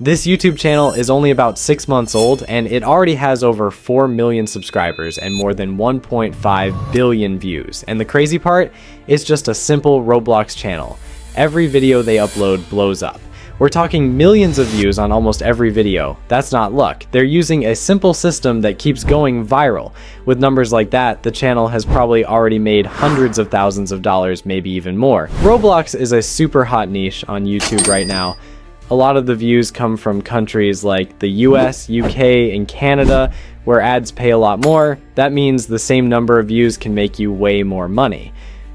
This YouTube channel is only about 6 months old, and it already has over 4 million subscribers and more than 1.5 billion views. And the crazy part, it's just a simple Roblox channel. Every video they upload blows up. We're talking millions of views on almost every video. That's not luck. They're using a simple system that keeps going viral. With numbers like that, the channel has probably already made hundreds of thousands of dollars, maybe even more. Roblox is a super hot niche on YouTube right now. A lot of the views come from countries like the US, UK, and Canada, where ads pay a lot more. That means the same number of views can make you way more money.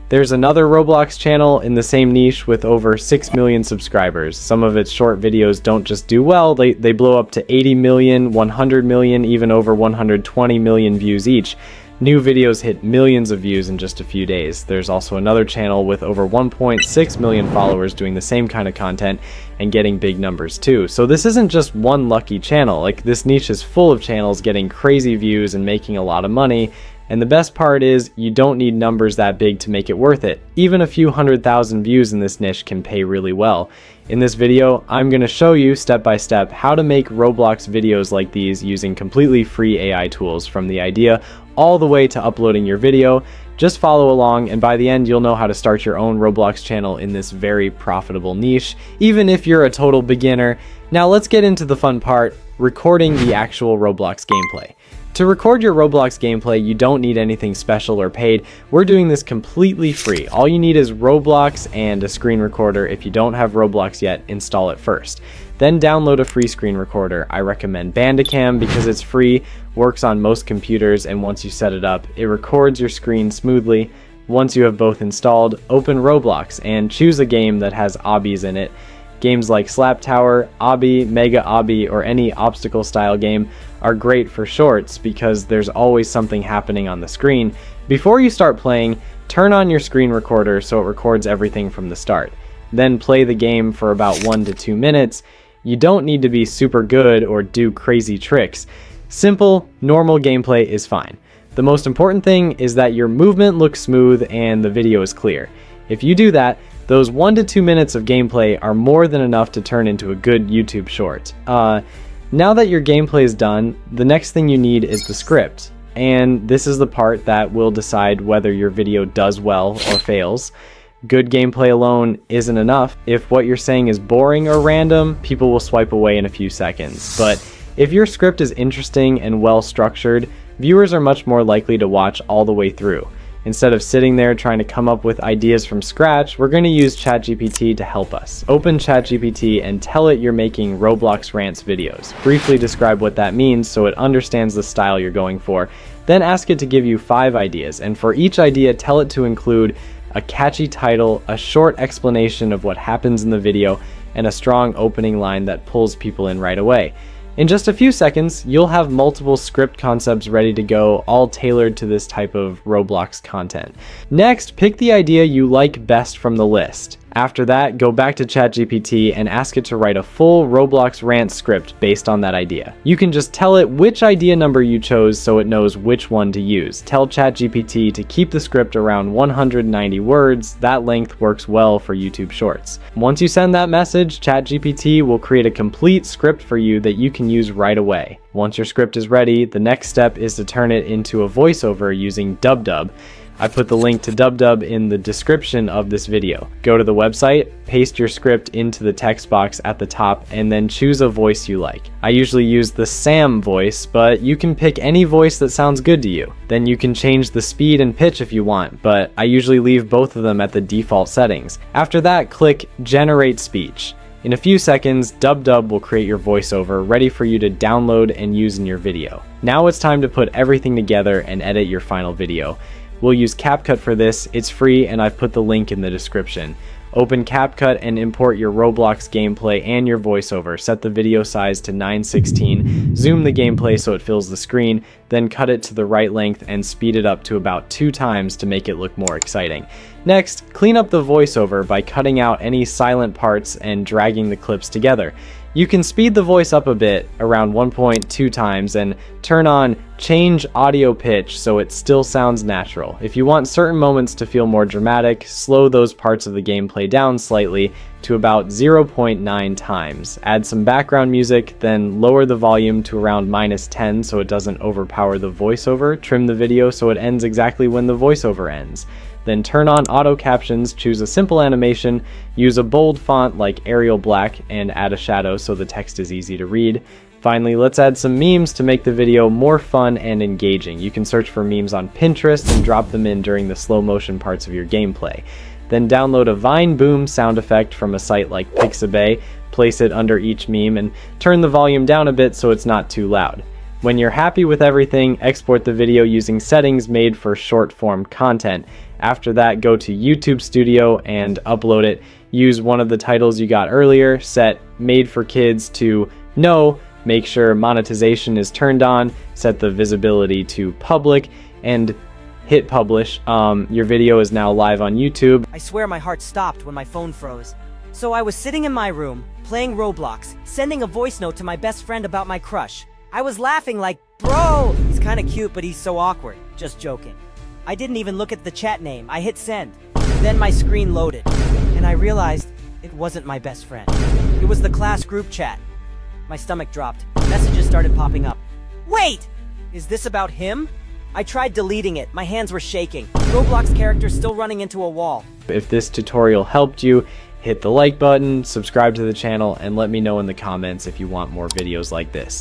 There's another Roblox channel in the same niche with over 6 million subscribers. Some of its short videos don't just do well, they blow up to 80 million, 100 million, even over 120 million views each. New videos hit millions of views in just a few days. There's also another channel with over 1.6 million followers doing the same kind of content and getting big numbers too. So this isn't just one lucky channel. Like, this niche is full of channels getting crazy views and making a lot of money. And the best part is, you don't need numbers that big to make it worth it. Even a few 100,000 views in this niche can pay really well. In this video, I'm going to show you step by step how to make Roblox videos like these using completely free AI tools, from the idea all the way to uploading your video. Just follow along, and by the end you'll know how to start your own Roblox channel in this very profitable niche, even if you're a total beginner. Now let's get into the fun part, recording the actual Roblox gameplay. To record your Roblox gameplay, you don't need anything special or paid. We're doing this completely free. All you need is Roblox and a screen recorder. If you don't have Roblox yet, install it first. Then download a free screen recorder. I recommend Bandicam because it's free, works on most computers, and once you set it up, it records your screen smoothly. Once you have both installed, open Roblox and choose a game that has obbies in it. Games like Slap Tower, Obby, Mega Obby, or any obstacle style game are great for shorts because there's always something happening on the screen. Before you start playing, turn on your screen recorder so it records everything from the start. Then play the game for about 1 to 2 minutes. You don't need to be super good or do crazy tricks. Simple, normal gameplay is fine. The most important thing is that your movement looks smooth and the video is clear. If you do that, those 1 to 2 minutes of gameplay are more than enough to turn into a good YouTube short. Now that your gameplay is done, the next thing you need is the script. And this is the part that will decide whether your video does well or fails. Good gameplay alone isn't enough. If what you're saying is boring or random, people will swipe away in a few seconds. But if your script is interesting and well structured, viewers are much more likely to watch all the way through. Instead of sitting there trying to come up with ideas from scratch, we're going to use ChatGPT to help us. Open ChatGPT and tell it you're making Roblox rants videos. Briefly describe what that means so it understands the style you're going for. Then ask it to give you 5 ideas, and for each idea, tell it to include a catchy title, a short explanation of what happens in the video, and a strong opening line that pulls people in right away. In just a few seconds, you'll have multiple script concepts ready to go, all tailored to this type of Roblox content. Next, pick the idea you like best from the list. After that, go back to ChatGPT and ask it to write a full Roblox rant script based on that idea. You can just tell it which idea number you chose so it knows which one to use. Tell ChatGPT to keep the script around 190 words. That length works well for YouTube Shorts. Once you send that message, ChatGPT will create a complete script for you that you can use right away. Once your script is ready, the next step is to turn it into a voiceover using DubDub. I put the link to DubDub in the description of this video. Go to the website, paste your script into the text box at the top, and then choose a voice you like. I usually use the Sam voice, but you can pick any voice that sounds good to you. Then you can change the speed and pitch if you want, but I usually leave both of them at the default settings. After that, click Generate Speech. In a few seconds, DubDub will create your voiceover ready for you to download and use in your video. Now it's time to put everything together and edit your final video. We'll use CapCut for this. It's free and I've put the link in the description. Open CapCut and import your Roblox gameplay and your voiceover. Set the video size to 9:16. Zoom the gameplay so it fills the screen, then cut it to the right length and speed it up to about 2 times to make it look more exciting. Next, clean up the voiceover by cutting out any silent parts and dragging the clips together. You can speed the voice up a bit, around 1.2 times, and turn on change audio pitch so it still sounds natural. If you want certain moments to feel more dramatic, slow those parts of the gameplay down slightly to about 0.9 times. Add some background music, then lower the volume to around -10 so it doesn't overpower the voiceover. Trim the video so it ends exactly when the voiceover ends. Then turn on auto captions, choose a simple animation, use a bold font like Arial Black, and add a shadow so the text is easy to read. Finally, let's add some memes to make the video more fun and engaging. You can search for memes on Pinterest and drop them in during the slow motion parts of your gameplay. Then download a Vine Boom sound effect from a site like Pixabay, place it under each meme, and turn the volume down a bit so it's not too loud. When you're happy with everything, export the video using settings made for short-form content. After that, go to YouTube Studio and upload it. Use one of the titles you got earlier, set Made for Kids to No, make sure monetization is turned on, set the visibility to public, and hit publish. Your video is now live on YouTube. I swear my heart stopped when my phone froze. So I was sitting in my room, playing Roblox, sending a voice note to my best friend about my crush. I was laughing like, bro, he's kinda cute, but he's so awkward. Just joking. I didn't even look at the chat name. I hit send. Then my screen loaded, and I realized it wasn't my best friend. It was the class group chat. My stomach dropped. Messages started popping up. Wait! Is this about him? I tried deleting it. My hands were shaking. Roblox character still running into a wall. If this tutorial helped you, hit the like button, subscribe to the channel, and let me know in the comments if you want more videos like this.